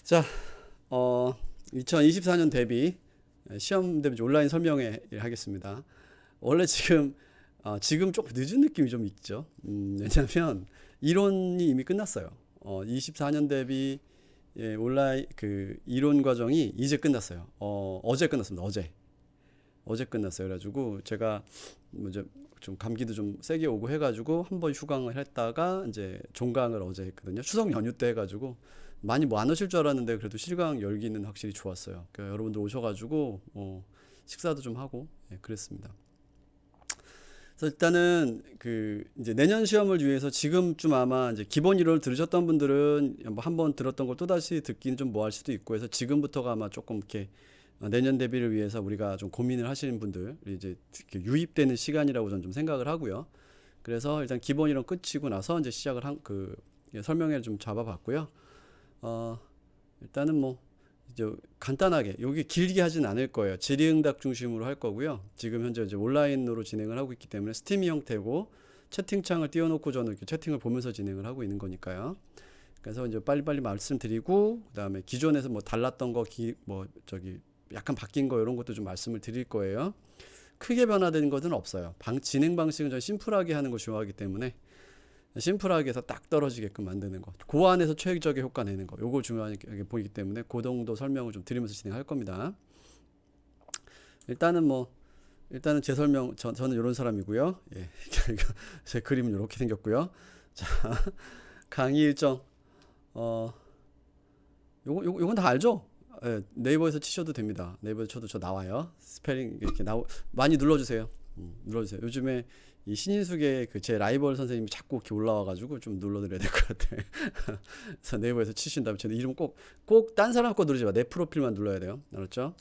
자, 2024년 대비 시험 대비 온라인 설명회 하겠습니다. 원래 지금 조금 늦은 느낌이 좀 있죠. 왜냐하면 이론이 이미 끝났어요. 24년 대비 온라인 그 이론 과정이 이제 끝났어요. 어제 끝났습니다. 어제 끝났어요. 그래가지고 제가 뭐좀 감기도 좀 세게 오고 해가지고 한번 휴강을 했다가 이제 종강을 어제 했거든요. 추석 연휴 때 해가지고 많이 뭐 안 오실 줄 알았는데 그래도 실강 열기는 확실히 좋았어요. 그러니까 여러분들 오셔가지고 식사도 좀 하고 그랬습니다. 그래서 일단은 그 이제 내년 시험을 위해서 지금쯤 아마 이제 기본 이론을 들으셨던 분들은 뭐 한번 들었던 걸 또다시 듣기는 좀 뭐 할 수도 있고 해서 지금부터가 아마 조금 이렇게 내년 대비를 위해서 우리가 좀 고민을 하시는 분들 이제 유입되는 시간이라고 저는 좀 생각을 하고요. 그래서 일단 기본 이론 끝이고 나서 이제 시작을 설명회를 좀 잡아봤고요. 일단은 뭐 이제 간단하게 여기 길게 하진 않을 거예요. 질의응답 중심으로 할 거고요. 지금 현재 이제 온라인으로 진행을 하고 있기 때문에 스팀 형태고 채팅창을 띄워놓고 저는 이렇게 채팅을 보면서 진행을 하고 있는 거니까요. 그래서 이제 빨리빨리 말씀드리고 그다음에 기존에서 뭐 달랐던 거 약간 바뀐 거 이런 것도 좀 말씀을 드릴 거예요. 크게 변화된 것은 없어요. 진행 방식은 좀 심플하게 하는 거 좋아하기 때문에 심플하게 해서 딱 떨어지게끔 만드는 거. 그 안에서 최적의 효과 내는 거. 요거 중요하게 보이기 때문에 그 정도 설명을 좀 드리면서 진행할 겁니다. 일단은 제 설명, 저는 이런 사람이고요. 예. 제 그림은 이렇게 생겼고요. 자, 강의 일정. 요건 다 알죠? 예, 네이버에서 치셔도 됩니다. 네이버에서 쳐도 저 나와요. 스페링 이렇게 많이 눌러주세요. 눌러주세요. 요즘에 이 신인숙의 제 라이벌 선생님이 자꾸 이렇게 올라와가지고 좀 눌러드려야 될 것 같아. 그래서 네이버에서 치신 다음에 제 이름 꼭 딴 사람 거 누르지 마. 내 프로필만 눌러야 돼요. 알았죠?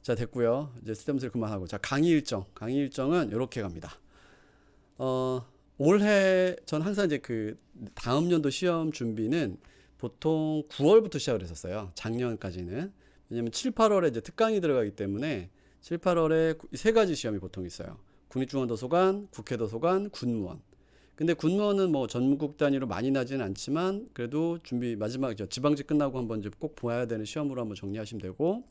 자, 됐고요. 이제 쓸데없는 소리 그만하고. 자, 강의 일정은 이렇게 갑니다. 올해 전 항상 이제 그 다음 연도 시험 준비는 보통 9월부터 시작을 했었어요. 작년까지는. 왜냐면 7, 8월에 이제 특강이 들어가기 때문에 7, 8월에 세 가지 시험이 보통 있어요. 국립중앙도서관, 국회도서관, 군무원. 근데 군무원은 뭐 전국 단위로 많이 나지는 않지만 그래도 마지막 지방직 끝나고 한번 이제 꼭 보아야 되는 시험으로 한번 정리하시면 되고,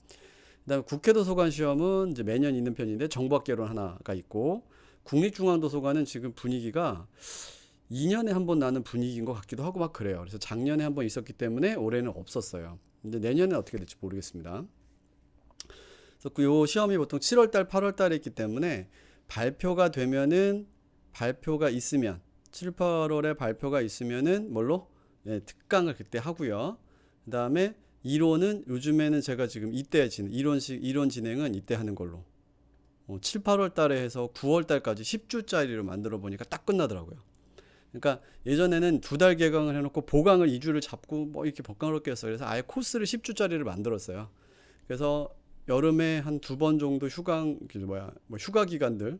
그다음에 국회도서관 시험은 이제 매년 있는 편인데 정보학개론 하나가 있고, 국립중앙도서관은 지금 분위기가 2년에 한 번 나는 분위기인 것 같기도 하고 막 그래요. 그래서 작년에 한 번 있었기 때문에 올해는 없었어요. 근데 내년에 어떻게 될지 모르겠습니다. 그래서 요 시험이 보통 7월달, 8월달에 있기 때문에 발표가 있으면 7, 8월에 발표가 있으면은 뭘로? 예, 특강을 그때 하고요. 그 다음에 이론은 요즘에는 제가 지금 이론 진행은 이때 하는 걸로 7, 8월 달에 해서 9월 달까지 10주짜리로 만들어 보니까 딱 끝나더라고요. 그러니까 예전에는 2달 개강을 해놓고 보강을 2주를 잡고 뭐 이렇게 번거롭게 했어요. 그래서 아예 코스를 10주짜리를 만들었어요. 그래서 여름에 한 2번 정도 휴가 기간들,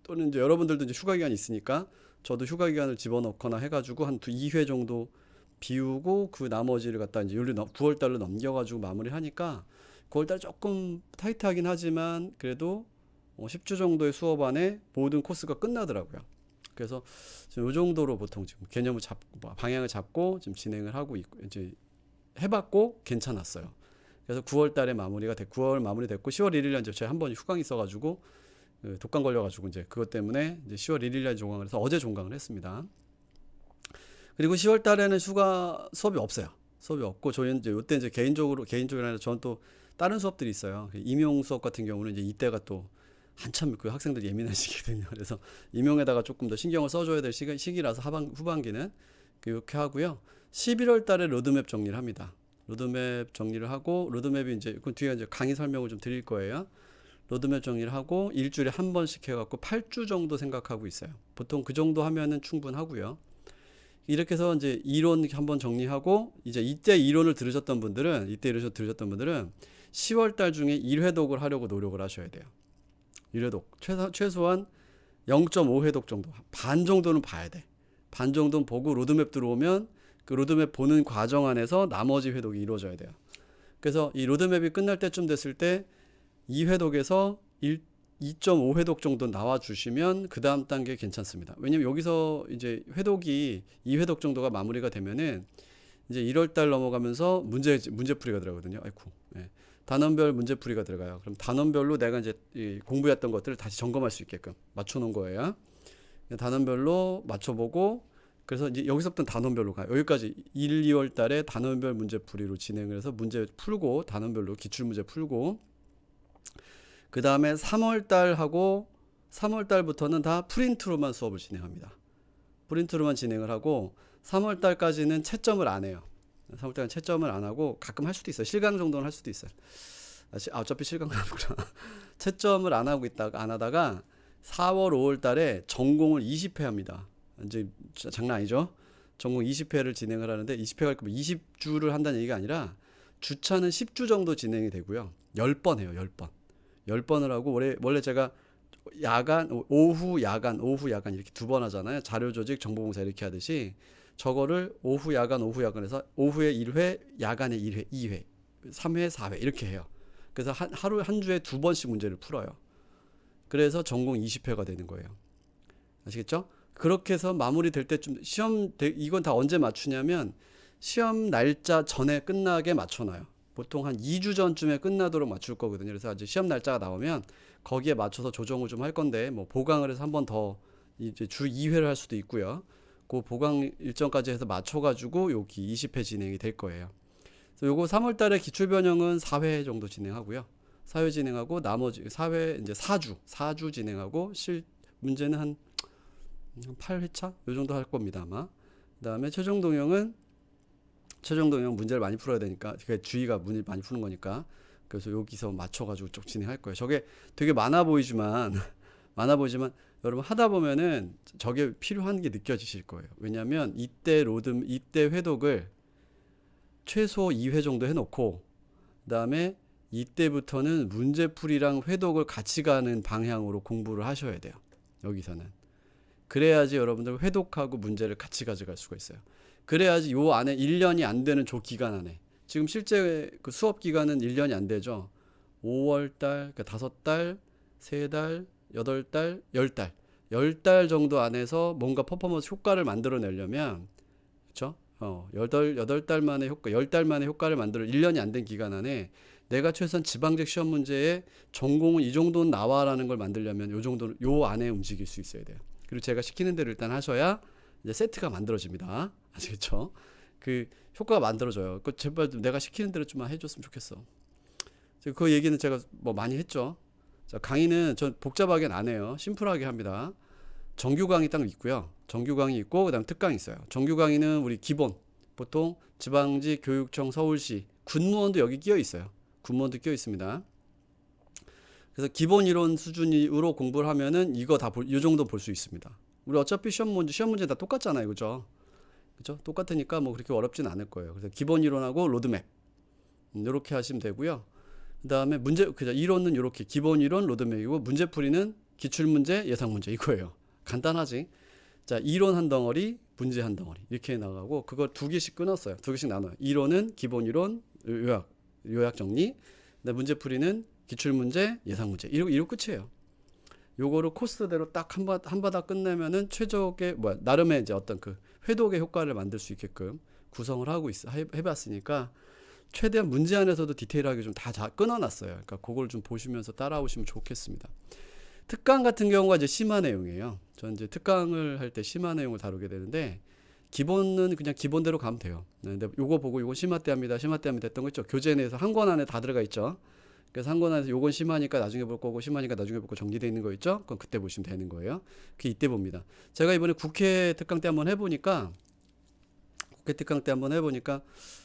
또는 이제 여러분들도 이제 휴가 기간이 있으니까 저도 휴가 기간을 집어넣거나 해가지고 한 2회 정도 비우고 그 나머지를 갖다 이제 9월 달로 넘겨가지고 마무리 하니까 9월 달 조금 타이트하긴 하지만 그래도 10주 정도의 수업 안에 모든 코스가 끝나더라고요. 그래서 지금 이 정도로 보통 지금 개념을 방향을 잡고 지금 진행을 하고 있고 이제 해봤고 괜찮았어요. 그래서 9월 달에 9월 마무리됐고 10월 1일 날 이제 제가 한번 휴강이 있어가지고 독감 걸려가지고 이제 그것 때문에 이제 10월 1일 날 종강을 해서 어제 종강을 했습니다. 그리고 10월 달에는 수업이 없어요. 수업이 없고 저희는 이제 이때 이제 개인적으로 아니라 저는 또 다른 수업들이 있어요. 임용 수업 같은 경우는 이제 이때가 또 한참 그 학생들이 예민한 시기거든요. 그래서 임용에다가 조금 더 신경을 써줘야 될 시기라서 후반기는 그렇게 하고요. 11월 달에 로드맵 정리를 합니다. 로드맵 정리를 하고, 로드맵이 이제 그 뒤에 이제 강의 설명을 좀 드릴 거예요. 로드맵 정리를 하고 일주일에 한 번씩 해갖고 8주 정도 생각하고 있어요. 보통 그 정도 하면은 충분하고요. 이렇게 해서 이제 이론 한번 정리하고 이때 이론을 들으셨던 분들은 10월 달 중에 1회독을 하려고 노력을 하셔야 돼요. 1회독 최소한 0.5회독 정도, 반 정도는 봐야 돼. 반 정도는 보고 로드맵 들어오면 그 로드맵 보는 과정 안에서 나머지 회독이 이루어져야 돼요. 그래서 이 로드맵이 끝날 때쯤 됐을 때 2회독에서 2.5회독 정도 나와주시면 그 다음 단계 괜찮습니다. 왜냐면 여기서 이제 회독이 2회독 정도가 마무리가 되면은 이제 1월 달 넘어가면서 문제풀이가 들어가거든요. 아이쿠. 예. 단원별 문제풀이가 들어가요. 그럼 단원별로 내가 이제 공부했던 것들을 다시 점검할 수 있게끔 맞춰 놓은 거예요. 단원별로 맞춰보고, 그래서 이제 여기서부터 단원별로 가요. 여기까지 1, 2월 달에 단원별 문제풀이로 진행을 해서 문제 풀고, 단원별로 기출문제 풀고, 그 다음에 3월 달하고 3월 달부터는 다 프린트로만 수업을 진행합니다. 프린트로만 진행을 하고 3월 달까지는 채점을 안 해요. 3월 달은 채점을 안 하고 가끔 할 수도 있어요. 실강 정도는 할 수도 있어요. 어차피 실강은 아니구나. 채점을 안 하다가 4월, 5월 달에 전공을 20회 합니다. 이제 장난 아니죠? 전공 20회를 진행을 하는데 20회 갈 거면 20주를 한다는 얘기가 아니라 주차는 10주 정도 진행이 되고요. 10번 해요. 10번. 10번을 하고 원래 제가 오후 야간 이렇게 두 번 하잖아요. 자료 조직, 정보봉사 이렇게 하듯이 저거를 오후 야간 해서 오후에 1회, 야간에 1회, 2회, 3회, 4회 이렇게 해요. 그래서 하루 한 주에 두 번씩 문제를 풀어요. 그래서 전공 20회가 되는 거예요. 아시겠죠? 그렇게 해서 마무리될 때쯤 이건 다 언제 맞추냐면 시험 날짜 전에 끝나게 맞춰놔요. 보통 한 2주 전쯤에 끝나도록 맞출 거거든요. 그래서 이제 시험 날짜가 나오면 거기에 맞춰서 조정을 좀 할 건데, 뭐 보강을 해서 한 번 더 이제 주 2회를 할 수도 있고요. 그 보강 일정까지 해서 맞춰가지고 여기 20회 진행이 될 거예요. 그래서 요거 3월 달에 기출 변형은 4회 정도 진행하고요. 4회 진행하고 나머지 4회 이제 4주 진행하고 문제는 한 8회차 요 정도 할 겁니다, 아마. 그다음에 최종 동영 문제를 많이 풀어야 되니까, 그게 주의가 문을 많이 푸는 거니까. 그래서 여기서 맞춰가지고 쭉 진행할 거예요. 저게 되게 많아 보이지만 여러분 하다 보면은 저게 필요한 게 느껴지실 거예요. 왜냐하면 이때 회독을 최소 2회 정도 해놓고, 그다음에 이때부터는 문제풀이랑 회독을 같이 가는 방향으로 공부를 하셔야 돼요. 여기서는. 그래야지 여러분들 회독하고 문제를 같이 가져갈 수가 있어요. 그래야지 요 안에 1년이 안 되는 저 기간 안에, 지금 실제 그 수업 기간은 1년이 안 되죠. 5월달, 그러니까 5달, 3달, 8달, 10달. 10달 정도 안에서 뭔가 퍼포먼스 효과를 만들어내려면, 그렇죠? 8달 만에 효과, 10달 만에 효과를 만들어 1년이 안 된 기간 안에 내가 최소한 지방직 시험 문제에 전공은 이 정도는 나와라는 걸 만들려면 요 안에 움직일 수 있어야 돼요. 그리고 제가 시키는 대로 일단 하셔야 이제 세트가 만들어집니다. 아시겠죠? 그 효과가 만들어져요. 그 제발 내가 시키는 대로 좀만 해줬으면 좋겠어. 그 얘기는 제가 뭐 많이 했죠. 자, 강의는 전 복잡하게는 안 해요. 심플하게 합니다. 정규 강의 딱 있고요. 정규 강의 있고 그다음 특강이 있어요. 정규 강의는 우리 기본, 보통 지방직 교육청 서울시 군무원도 여기 끼어 있어요. 군무원도 끼어 있습니다. 그래서 기본 이론 수준으로 공부를 하면은 이거 이 정도 볼 수 있습니다. 우리 어차피 시험 문제 다 똑같잖아요, 그죠? 그죠? 똑같으니까 뭐 그렇게 어렵진 않을 거예요. 그래서 기본 이론하고 로드맵 이렇게 하시면 되고요. 그다음에 이론은 이렇게 기본 이론, 로드맵이고 문제풀이는 기출문제, 예상문제 이거예요. 간단하지? 자, 이론 한 덩어리, 문제 한 덩어리 이렇게 나가고, 그걸 2개씩 끊었어요. 2개씩 나눠요. 이론은 기본 이론, 요약 정리. 그다음에 문제풀이는 기출문제, 예상문제. 이러고 끝이에요. 요거를 코스대로 딱 한 바닥 끝내면은 최적의 나름의 이제 어떤 그 회독의 효과를 만들 수 있게끔 구성을 하고 해봤으니까 최대한 문제 안에서도 디테일하게 좀 다 끊어놨어요. 그러니까 그걸 좀 보시면서 따라오시면 좋겠습니다. 특강 같은 경우가 이제 심화 내용이에요. 저는 이제 특강을 할 때 심화 내용을 다루게 되는데, 기본은 그냥 기본대로 가면 돼요. 근데 요거 보고 요건 심화 때 합니다. 심화 때 합니다 했던 거 있죠. 교재 내에서 한 권 안에 다 들어가 있죠. 그래서 한 권 안에서 요건 심하니까 나중에 볼 거고, 심하니까 나중에 볼 거 정리되어 있는 거 있죠. 그건 그때 보시면 되는 거예요. 그게 이때 봅니다. 제가 이번에 국회 특강 때 한번 해보니까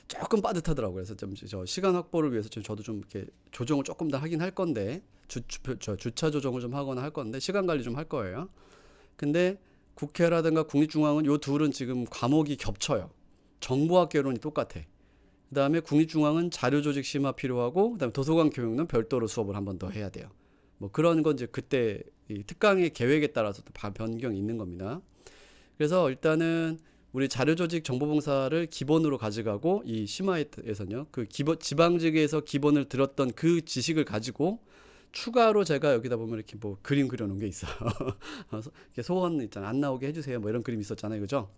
조금 빠듯하더라고요. 그래서 좀 저 시간 확보를 위해서 저도 좀 이렇게 조정을 조금 더 하긴 할 건데, 주차 조정을 좀 하거나 할 건데, 시간 관리 좀 할 거예요. 근데 국회라든가 국립중앙은 요 둘은 지금 과목이 겹쳐요. 정보학개론이 똑같아. 그 다음에 국립중앙은 자료조직 심화 필요하고, 그 다음에 도서관 교육은 별도로 수업을 한 번 더 해야 돼요. 뭐 그런 건 이제 그때 이 특강의 계획에 따라서 또 변경이 있는 겁니다. 그래서 일단은 우리 자료조직 정보봉사를 기본으로 가져가고, 이 심화에서는요, 그 지방직에서 기본을 들었던 그 지식을 가지고 추가로 제가 여기다 보면 이렇게 뭐 그림 그려놓은 게 있어요. 이렇게 소원 있잖아요. 안 나오게 해주세요. 뭐 이런 그림 있었잖아요, 그죠?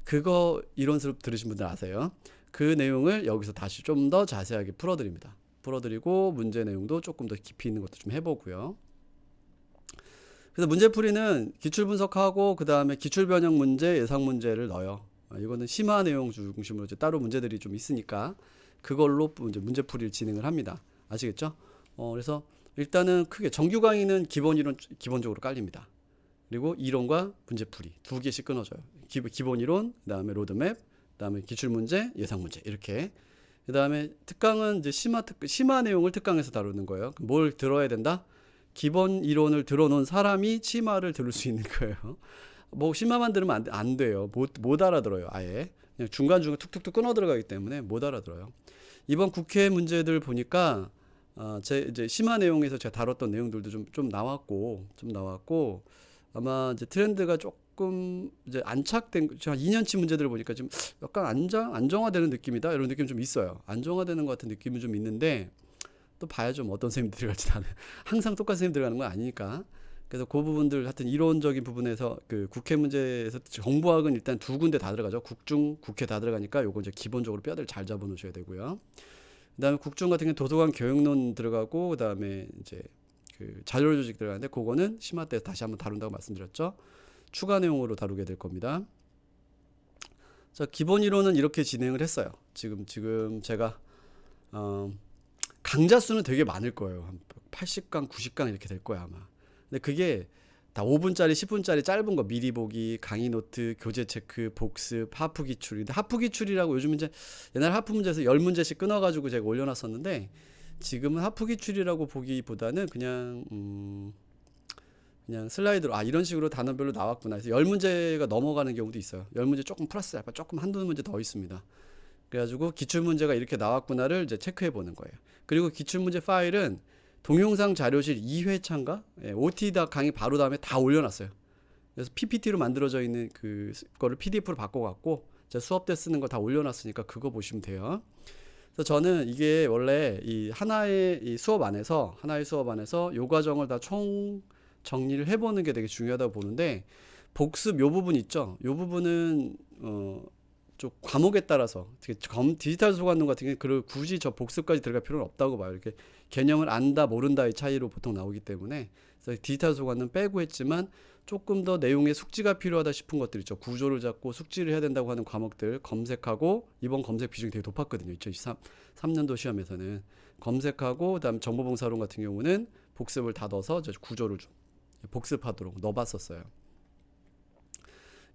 그거 이론 수업 들으신 분들 아세요? 그 내용을 여기서 다시 좀 더 자세하게 풀어드립니다. 풀어드리고 문제 내용도 조금 더 깊이 있는 것도 좀 해보고요. 그래서 문제풀이는 기출 분석하고 그 다음에 기출 변형 문제, 예상 문제를 넣어요. 이거는 심화 내용 중심으로 이제 따로 문제들이 좀 있으니까 그걸로 이제 문제풀이를 진행을 합니다. 아시겠죠? 그래서 일단은 크게 정규 강의는 기본 이론 기본적으로 깔립니다. 그리고 이론과 문제풀이 두 개씩 끊어져요. 기본 이론, 그다음에 로드맵, 그다음에 기출 문제, 예상 문제 이렇게. 그다음에 특강은 이제 심화 내용을 특강에서 다루는 거예요. 뭘 들어야 된다? 기본 이론을 들어놓은 사람이 심화를 들을 수 있는 거예요. 뭐 심화만 들으면 안 돼요. 못 알아들어요. 아예 그냥 중간중간 툭툭툭 끊어 들어가기 때문에 못 알아들어요. 이번 국회 문제들 보니까 제 이제 심화 내용에서 제가 다뤘던 내용들도 좀 나왔고 아마 이제 트렌드가 조금 이제 안착된 한 2년치 문제들을 보니까 좀 약간 안정화되는 느낌이다 이런 느낌 좀 있어요. 안정화되는 것 같은 느낌은 좀 있는데 또 봐야죠. 뭐 어떤 선생님들이 들어갈지 나는 항상 똑같은 선생님 들어가는 건 아니니까. 그래서 그 부분들 하여튼 이론적인 부분에서 그 국회 문제에서 정보학은 일단 두 군데 다 들어가죠. 국중, 국회 다 들어가니까 요거 이제 기본적으로 뼈를 잘 잡아 놓으셔야 되고요. 그다음에 국중 같은 경우는 도서관 교육론 들어가고 그다음에 이제 그 자료 조직 들어가는데 그거는 심화 때 다시 한번 다룬다고 말씀드렸죠. 추가 내용으로 다루게 될 겁니다. 자, 기본 이론은 이렇게 진행을 했어요. 지금 제가 강좌 수는 되게 많을 거예요. 한 80강, 90강 이렇게 될 거야 아마. 근데 그게 다 5분짜리, 10분짜리 짧은 거 미리 보기, 강의 노트, 교재 체크, 복습, 하프 기출인데 하프 기출이라고 요즘 이제 옛날 하프 문제에서 10문제씩 끊어가지고 제가 올려놨었는데 지금은 하프 기출이라고 보기보다는 그냥 슬라이드로 이런 식으로 단원별로 나왔구나 해서 10문제가 넘어가는 경우도 있어요. 10문제 조금 플러스 알파 조금 한두 문제 더 있습니다. 그래가지고 기출문제가 이렇게 나왔구나를 이제 체크해 보는 거예요. 그리고 기출문제 파일은 동영상 자료실 2회차인가? OT 강의 바로 다음에 다 올려놨어요. 그래서 PPT로 만들어져 있는 그거를 PDF로 바꿔갖고 제가 수업 때 쓰는 거 다 올려놨으니까 그거 보시면 돼요. 그래서 저는 이게 원래 이 하나의 수업 안에서 요 과정을 다 총 정리를 해보는 게 되게 중요하다고 보는데 복습 요 부분 있죠. 요 부분은 좀 과목에 따라서 디지털 소관론 같은 경우는 굳이 저 복습까지 들어갈 필요는 없다고 봐요. 이렇게 개념을 안다 모른다의 차이로 보통 나오기 때문에 그래서 디지털 소관론 빼고 했지만 조금 더 내용에 숙지가 필요하다 싶은 것들 있죠. 구조를 잡고 숙지를 해야 된다고 하는 과목들 검색하고 이번 검색 비중이 되게 높았거든요. 2023년도 시험에서는 검색하고 그다음 정보봉사론 같은 경우는 복습을 다 넣어서 구조를 좀 복습하도록 넣어봤었어요.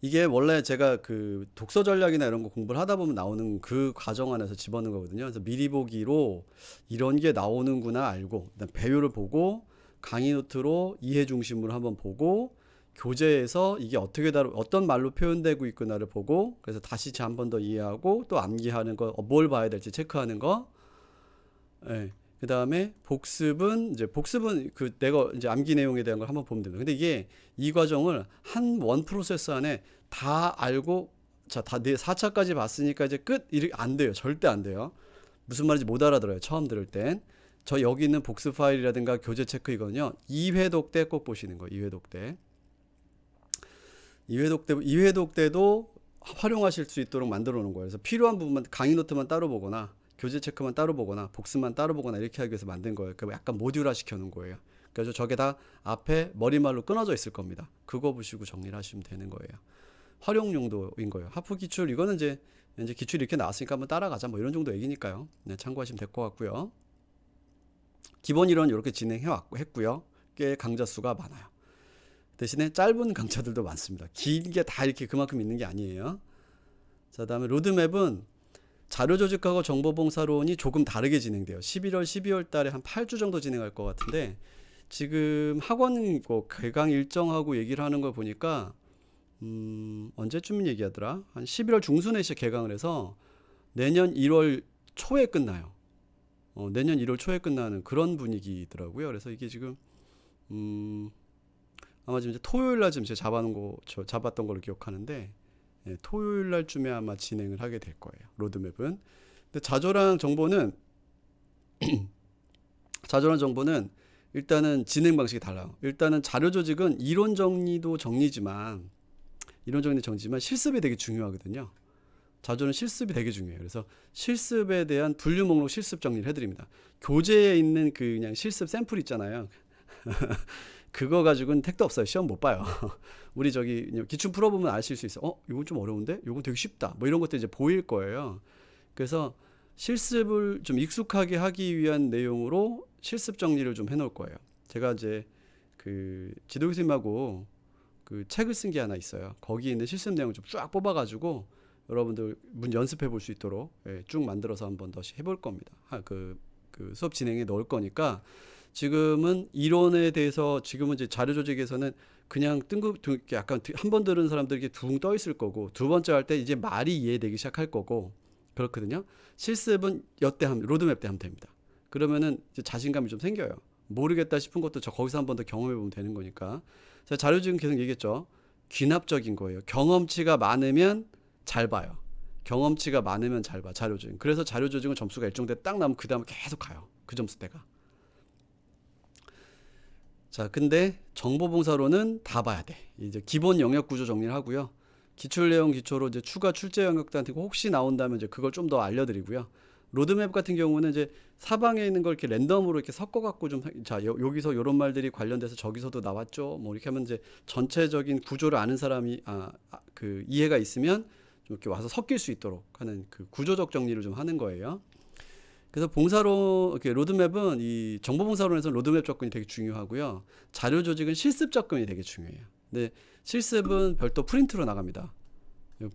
이게 원래 제가 그 독서 전략이나 이런 거 공부를 하다 보면 나오는 그 과정 안에서 집어넣은 거거든요. 그래서 미리 보기로 이런 게 나오는구나 알고, 그다음 배율을 보고 강의 노트로 이해 중심으로 한번 보고 교재에서 이게 어떤 말로 표현되고 있구나를 보고 그래서 다시 한 번 더 이해하고 또 암기하는 거, 뭘 봐야 될지 체크하는 거. 예. 그 다음에 복습은 내가 이제 암기 내용에 대한 걸 한번 보면 됩니다. 근데 이게 이 과정을 한 원 프로세스 안에 다 알고 자, 다 4차까지 봤으니까 이제 끝 이렇게 안 돼요. 절대 안 돼요. 무슨 말인지 못 알아들어요. 처음 들을 땐. 저 여기 있는 복습 파일이라든가 교재 체크 이거는요. 2회독 때 꼭 보시는 거예요. 2회독 때. 2회독 때도 활용하실 수 있도록 만들어 놓은 거예요. 그래서 필요한 부분만 강의 노트만 따로 보거나 교재 체크만 따로 보거나 복습만 따로 보거나 이렇게 하기 위해서 만든 거예요. 그러니까 약간 모듈화 시켜놓은 거예요. 그래서 저게 다 앞에 머리말로 끊어져 있을 겁니다. 그거 보시고 정리를 하시면 되는 거예요. 활용 용도인 거예요. 하프 기출 이거는 이제 기출이 이렇게 나왔으니까 한번 따라가자 뭐 이런 정도 얘기니까요. 네, 참고하시면 될 것 같고요. 기본 이론 이렇게 했고요. 꽤 강좌 수가 많아요. 대신에 짧은 강좌들도 많습니다. 길게 다 이렇게 그만큼 있는 게 아니에요. 자, 다음에 로드맵은 자료 조직하고 정보봉사론이 조금 다르게 진행돼요. 11월, 12월 달에 한 8주 정도 진행할 것 같은데 지금 학원 개강 일정하고 얘기를 하는 걸 보니까 언제쯤 얘기하더라? 한 11월 중순에 시작 개강을 해서 내년 1월 초에 끝나요. 내년 1월 초에 끝나는 그런 분위기더라고요. 그래서 이게 지금 아마 지금 이제 토요일 날 지금 제가 잡았던 걸로 기억하는데 예, 토요일 날쯤에 아마 진행을 하게 될 거예요. 로드맵은. 근데 자료랑 정보는 일단은 진행 방식이 달라요. 일단은 자료 조직은 이론 정리도 정리지만 실습이 되게 중요하거든요. 자조는 실습이 되게 중요해요. 그래서 실습에 대한 분류 목록 실습 정리를 해드립니다. 교재에 있는 그 그냥 실습 샘플 있잖아요. 그거 가지고는 택도 없어요. 시험 못 봐요. 우리 저기 기출 풀어보면 아실 수 있어. 이건 좀 어려운데? 이건 되게 쉽다. 뭐 이런 것도 이제 보일 거예요. 그래서 실습을 좀 익숙하게 하기 위한 내용으로 실습 정리를 좀 해놓을 거예요. 제가 이제 그 지도 교수님하고 그 책을 쓴 게 하나 있어요. 거기에 있는 실습 내용을 좀 쫙 뽑아가지고 여러분들 문 연습해 볼 수 있도록 쭉 만들어서 한번 더 해볼 겁니다. 그 수업 진행에 넣을 거니까 지금은 이론에 대해서 지금은 이제 자료 조직에서는 그냥 약간 한 번 들은 사람들에게 둥 떠 있을 거고 두 번째 할 때 이제 말이 이해되기 시작할 거고 그렇거든요. 실습은 로드맵 때 하면 됩니다. 그러면은 이제 자신감이 좀 생겨요. 모르겠다 싶은 것도 거기서 한 번 더 경험해 보면 되는 거니까. 제가 자료 지금 계속 얘기했죠. 귀납적인 거예요. 경험치가 많으면 잘 봐요. 경험치가 많으면 잘 봐. 자료 조직. 그래서 자료 조직은 점수가 일정대 딱 나면 그 다음에 계속 가요. 그 점수대가. 자, 근데 정보봉사로는 다 봐야 돼. 이제 기본 영역 구조 정리를 하고요. 기출 내용 기초로 이제 추가 출제 영역들한테 혹시 나온다면 이제 그걸 좀 더 알려드리고요. 로드맵 같은 경우는 이제 사방에 있는 걸 이렇게 랜덤으로 이렇게 섞어갖고 여기서 이런 말들이 관련돼서 저기서도 나왔죠. 뭐 이렇게 하면 이제 전체적인 구조를 아는 사람이 그 이해가 있으면 좀 이렇게 와서 섞일 수 있도록 하는 그 구조적 정리를 좀 하는 거예요. 그래서 봉사로 이렇게 로드맵은 이 정보봉사론에서 로드맵 접근이 되게 중요하고요. 자료 조직은 실습 접근이 되게 중요해요. 근데 실습은 별도 프린트로 나갑니다.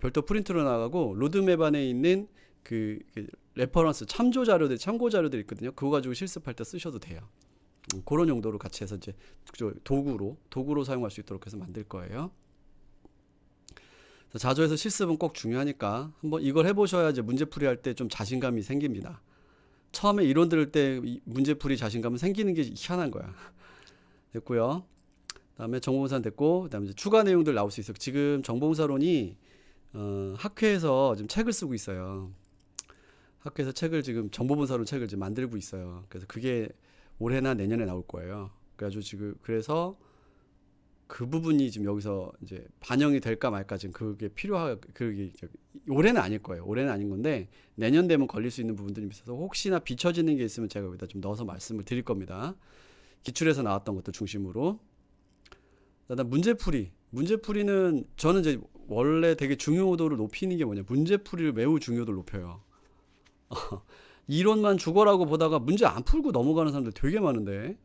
별도 프린트로 나가고 로드맵 안에 있는 그 레퍼런스 참고 자료들 있거든요. 그거 가지고 실습할 때 쓰셔도 돼요. 그런 용도로 같이 해서 이제 도구로 사용할 수 있도록 해서 만들 거예요. 자조에서 실습은 꼭 중요하니까 한번 이걸 해보셔야 이제 문제풀이 할 때 좀 자신감이 생깁니다. 처음에 이론 들을 때 문제풀이 자신감은 생기는 게 희한한 거야. 됐고요. 그다음에 정보봉사는 됐고, 그다음에 이제 추가 내용들 나올 수 있어요. 지금 정보봉사론이 학회에서 지금 책을 쓰고 있어요. 학회에서 지금 정보봉사론 책을 지금 만들고 있어요. 그래서 그게 올해나 내년에 나올 거예요. 그래가지고 그래서 그 부분이 지금 여기서 이제 반영이 될까 말까 지금 그게 올해는 아닐 거예요. 올해는 아닌 건데 내년 되면 걸릴 수 있는 부분들이 있어서 혹시나 비춰지는 게 있으면 제가 여기다 좀 넣어서 말씀을 드릴 겁니다. 기출에서 나왔던 것도 중심으로. 그다음 문제풀이는 저는 이제 원래 되게 중요도를 높이는 게 뭐냐, 문제풀이를 매우 중요도를 높여요. 이론만 죽어라고 보다가 문제 안 풀고 넘어가는 사람들 되게 많은데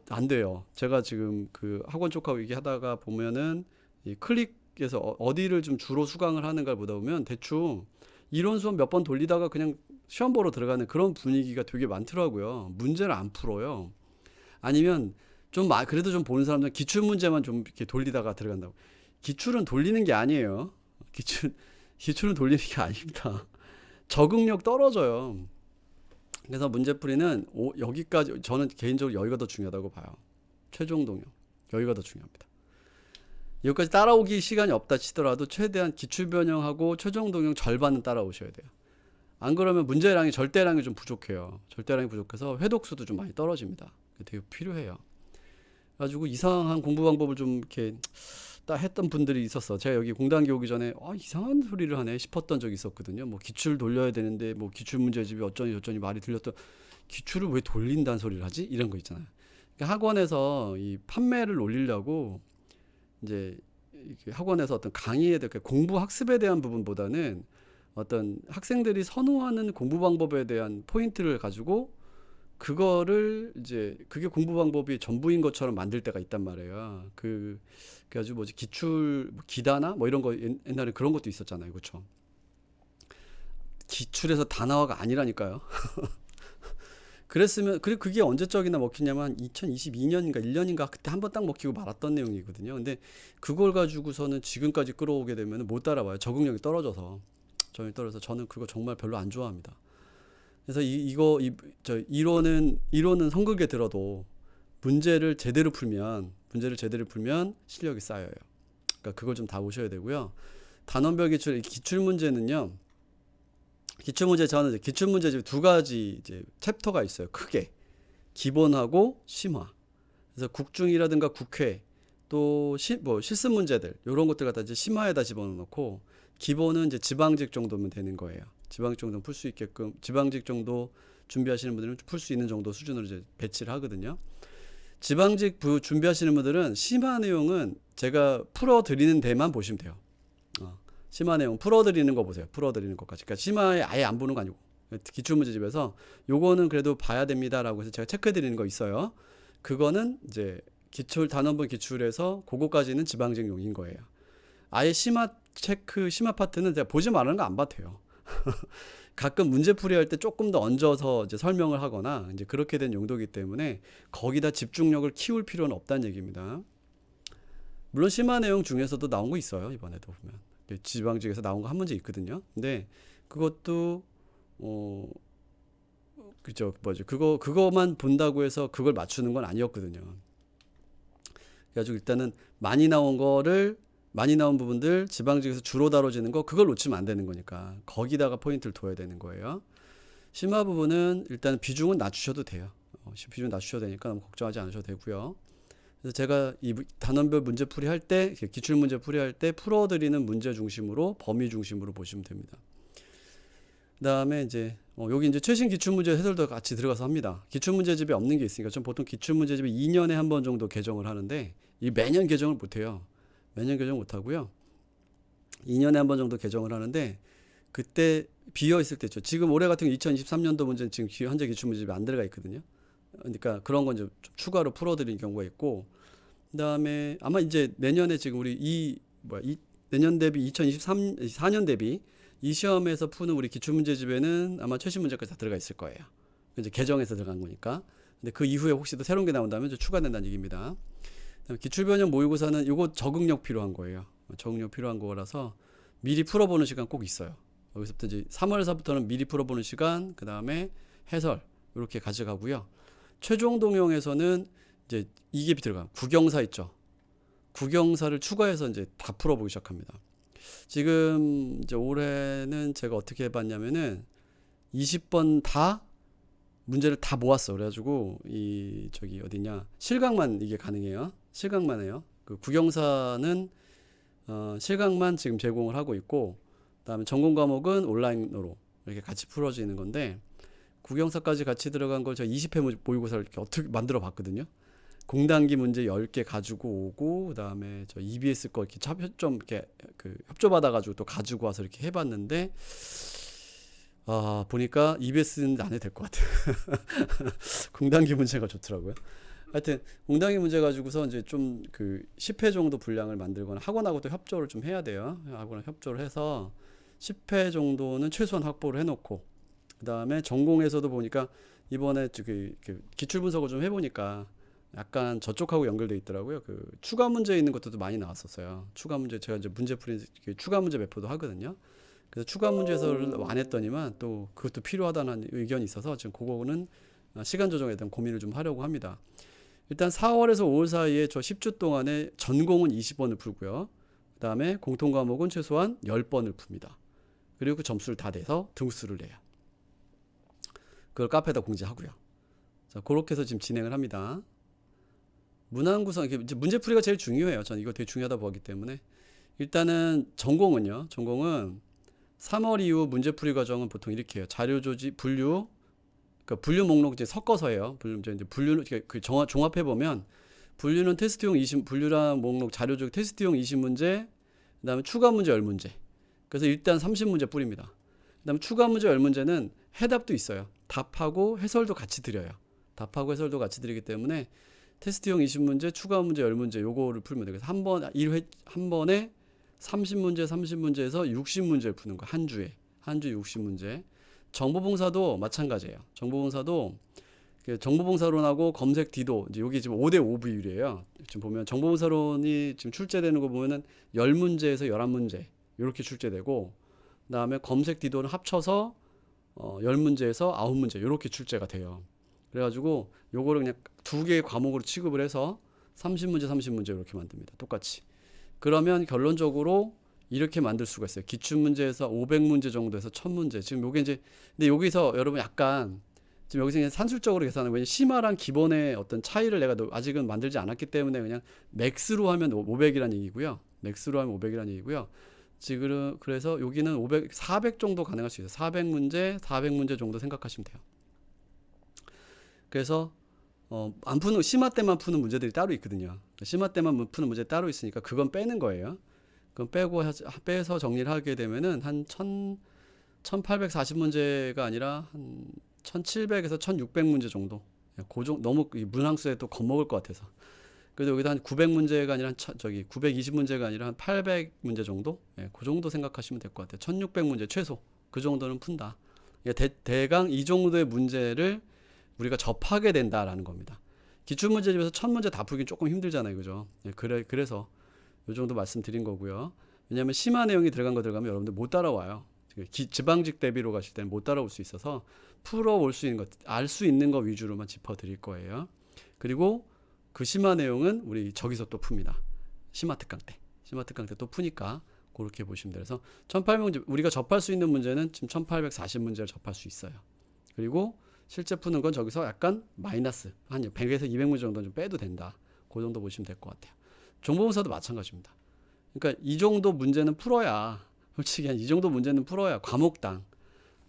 안 돼요. 제가 지금 그 학원 쪽하고 얘기하다가 보면은 이 클릭해서 어디를 좀 주로 수강을 하는가를 보다 보면 대충 이론 수업 몇 번 돌리다가 그냥 시험 보러 들어가는 그런 분위기가 되게 많더라고요. 문제를 안 풀어요. 아니면 그래도 좀 보는 사람들은 기출 문제만 좀 이렇게 돌리다가 들어간다고. 기출은 돌리는 게 아니에요. 기출은 돌리는 게 아닙니다. 적응력 떨어져요. 그래서 문제풀이는 여기까지, 저는 개인적으로 여기가 더 중요하다고 봐요. 최종 동력 여기가 더 중요합니다. 여기까지 따라오기 시간이 없다 치더라도 최대한 기출 변형하고 최종 동력 절반은 따라오셔야 돼요. 안 그러면 절대량이 좀 부족해요. 절대량이 부족해서 회독수도 좀 많이 떨어집니다. 되게 필요해요. 그래가지고 이상한 공부 방법을 좀 이렇게 딱 했던 분들이 있었어. 제가 여기 공단기 오기 전에 이상한 소리를 하네 싶었던 적이 있었거든요. 뭐 기출 돌려야 되는데 뭐 기출 문제집이 어쩌니 저쩌니 말이 들렸던, 기출을 왜 돌린다는 소리를 하지? 이런 거 있잖아요. 그러니까 학원에서 이 판매를 올리려고 이제 학원에서 어떤 강의에 대해 공부 학습에 대한 부분보다는 어떤 학생들이 선호하는 공부 방법에 대한 포인트를 가지고 그거를 이제 그게 공부 방법이 전부인 것처럼 만들 때가 있단 말이에요. 그래가지고 기출 기다나 뭐 이런 거 옛날에 그런 것도 있었잖아요, 그렇죠? 기출에서 단어가 아니라니까요. 그랬으면 그게 언제적이나 먹히냐면 2022년인가 1년인가 그때 한번 딱 먹히고 말았던 내용이거든요. 근데 그걸 가지고서는 지금까지 끌어오게 되면 못 따라와요. 적응력이 떨어져서 저는 그거 정말 별로 안 좋아합니다. 그래서 이론은 성극에 들어도 문제를 제대로 풀면 실력이 쌓여요. 그러니까 그걸 좀 다 보셔야 되고요. 단원별 기출 문제는요. 저는 기출 문제 두 가지 이제 챕터가 있어요. 크게 기본하고 심화. 그래서 국중이라든가 국회 또 실습 문제들 이런 것들 갖다 이제 심화에다 집어넣고, 기본은 이제 지방직 정도면 되는 거예요. 지방직 정도 풀 수 있게끔 지방직 정도 준비하시는 분들은 풀 수 있는 정도 수준으로 이제 배치를 하거든요. 지방직 준비하시는 분들은 심화 내용은 제가 풀어드리는 데만 보시면 돼요. 심화 내용 풀어드리는 거 보세요. 풀어드리는 것까지. 그러니까 심화에 아예 안 보는 거 아니고 기출문제집에서 요거는 그래도 봐야 됩니다라고 해서 제가 체크해드리는 거 있어요. 그거는 이제 기출 단원본 기출에서 그거까지는 지방직용인 거예요. 아예 심화 체크 심화 파트는 제가 보지 말라는 거 안 봐도 돼요. 가끔 문제풀이 할 때 조금 더 얹어서 이제 설명을 하거나 이제 그렇게 된 용도이기 때문에 거기다 집중력을 키울 필요는 없다는 얘기입니다. 물론 심화 내용 중에서도 나온 거 있어요. 이번에도 보면 지방직에서 나온 거 한 문제 있거든요. 근데 그것도 그죠 뭐죠 그거만 본다고 해서 그걸 맞추는 건 아니었거든요. 그래가지고 일단은 많이 나온 부분들 지방직에서 주로 다뤄지는 거 그걸 놓치면 안 되는 거니까 거기다가 포인트를 둬야 되는 거예요. 심화 부분은 일단 비중은 낮추셔도 돼요. 비중 낮추셔도 되니까 너무 걱정하지 않으셔도 되고요. 그래서 제가 이 단원별 문제풀이 할 때 기출 문제풀이 할 때 풀어드리는 문제 중심으로 범위 중심으로 보시면 됩니다. 그다음에 이제 여기 이제 최신 기출문제 해설도 같이 들어가서 합니다. 기출문제집에 없는 게 있으니까 전 보통 기출문제집이 2년에 한 번 정도 개정을 하는데 이 매년 개정을 못 해요. 매년 개정 못 하고요. 2년에 한 번 정도 개정을 하는데 그때 비어 있을 때 있죠. 지금 올해 같은 경우 2023년도 문제는 지금 현재 기출문제집에 안 들어가 있거든요. 그러니까 그런 건 좀 추가로 풀어드리는 경우가 있고, 그다음에 아마 이제 내년에 지금 우리 내년 대비 2023 4년 대비 이 시험에서 푸는 우리 기출문제집에는 아마 최신 문제까지 다 들어가 있을 거예요. 이제 개정해서 들어간 거니까. 근데 그 이후에 혹시 또 새로운 게 나온다면 좀 추가된다는 얘기입니다. 기출변형 모의고사는 이거 적응력 필요한 거예요. 적응력 필요한 거라서 미리 풀어보는 시간 꼭 있어요. 여기서부터 이제 3월에서부터는 미리 풀어보는 시간, 그 다음에 해설 이렇게 가져가고요. 최종 동영에서는 이제 이게 들어가 국영사 있죠. 국영사를 추가해서 이제 다 풀어보기 시작합니다. 지금 이제 올해는 제가 어떻게 해봤냐면은 20번 다 문제를 다 모았어. 그래가지고 저기 어디냐 실강만 이게 가능해요. 실강만 해요. 그 국영사는 실강만 지금 제공을 하고 있고, 그다음에 전공 과목은 온라인으로 이렇게 같이 풀어지는 건데 국영사까지 같이 들어간 걸 제가 20회 모의고사를 이렇게 어떻게 만들어 봤거든요. 공단기 문제 10개 가지고 오고, 그다음에 저 EBS 거 이렇게 좀 이렇게 협조 받아가지고 또 가지고 와서 이렇게 해봤는데, 보니까 EBS는 안 해도 될 것 같아요. 공단기 문제가 좋더라고요. 하여튼 공단기 문제 가지고서 이제 좀 10회 정도 분량을 만들거나 학원하고 또 협조를 좀 해야 돼요. 학원하고 협조를 해서 10회 정도는 최소한 확보를 해놓고, 그다음에 전공에서도 보니까 이번에 기출 분석을 좀 해보니까 약간 저쪽하고 연결돼 있더라고요. 추가 문제 있는 것도 많이 나왔었어요. 추가 문제 제가 이제 추가 문제 배포도 하거든요. 그래서 추가 문제 해설을 안 했더니만 또 그것도 필요하다는 의견이 있어서 지금 그거는 시간 조정에 대한 고민을 좀 하려고 합니다. 일단 4월에서 5월 사이에 저 10주 동안에 전공은 20번을 풀고요. 그 다음에 공통 과목은 최소한 10번을 풉니다. 그리고 그 점수를 다 내서 등수를 내요. 그걸 카페에다 공지하고요. 자, 그렇게 해서 지금 진행을 합니다. 문항 구성, 문제풀이가 제일 중요해요. 저는 이거 되게 중요하다 보기 때문에. 일단은 전공은 3월 이후 문제풀이 과정은 보통 이렇게 해요. 자료 조직, 분류, 그러니까 분류 목록 이제 섞어서 해요. 분류는 종합해 보면 분류는 테스트용 20, 분류랑 목록 자료 조직 테스트용 20문제, 그다음에 추가 문제 10문제. 그래서 일단 30문제 뿌립니다. 그다음에 추가 문제 10문제는 해답도 있어요. 답하고 해설도 같이 드려요. 답하고 해설도 같이 드리기 때문에 테스트용 20문제, 추가 문제 10문제 요거를 풀면 돼요. 그래서 한 번에 30문제에서 60문제를 푸는 거예요. 한 주에 60문제. 정보봉사도 마찬가지예요. 정보봉사론하고 검색 디도 이제 여기 지금 5대5 비율이에요. 지금 보면 정보봉사론이 지금 출제되는 거 보면은 10문제에서 11문제 이렇게 출제되고, 그다음에 검색 디도는 합쳐서 10문제에서 9문제 이렇게 출제가 돼요. 그래가지고 요거를 그냥 두 개의 과목으로 취급을 해서 30문제 이렇게 만듭니다. 똑같이. 그러면 결론적으로 이렇게 만들 수가 있어요. 기출문제에서 500문제 정도에서 1000문제. 지금 요게 이제, 근데 여기서 여러분 약간, 지금 여기서 그냥 산술적으로 계산하는, 왜냐면 심화랑 기본의 어떤 차이를 내가 아직은 만들지 않았기 때문에 그냥 맥스로 하면 500이라는 얘기고요. 지금 그래서 여기는 400 정도 가능할 수 있어요. 400문제 정도 생각하시면 돼요. 그래서 안 푸는 심화 때만 푸는 문제들이 따로 있거든요. 심화 때만 푸는 문제 따로 있으니까 그건 빼는 거예요. 그건 빼서 정리를 하게 되면은 한 1840문제가 아니라 한 1700에서 1600문제 정도. 너무 문항수에 또 겁먹을 것 같아서. 그래서 여기다 한 900문제가 아니라 920문제가 아니라 한 800문제 정도? 그 정도 생각하시면 될 것 같아요. 1600문제 최소. 그 정도는 푼다. 대강 이 정도의 문제를 우리가 접하게 된다라는 겁니다. 기출문제 집에서 1000문제 다 풀긴 조금 힘들잖아요. 그죠? 그래서 이 정도 말씀드린 거고요. 왜냐하면 심화 내용이 들어가면 여러분들 못 따라와요. 지방직 대비로 가실 때는 못 따라올 수 있어서 풀어올 수 있는 것, 알 수 있는 것 위주로만 짚어드릴 거예요. 그리고 그 심화 내용은 우리 저기서 또 풉니다. 심화 특강 때 또 푸니까 그렇게 보시면 돼요. 그래서 1800문제, 우리가 접할 수 있는 문제는 지금 1840문제를 접할 수 있어요. 그리고 실제 푸는 건 저기서 약간 마이너스 한 100에서 200문제 정도 좀 빼도 된다. 그 정도 보시면 될 것 같아요. 정보문서도 마찬가지입니다. 그러니까 이 정도 문제는 풀어야, 솔직히 이 정도 문제는 풀어야 과목당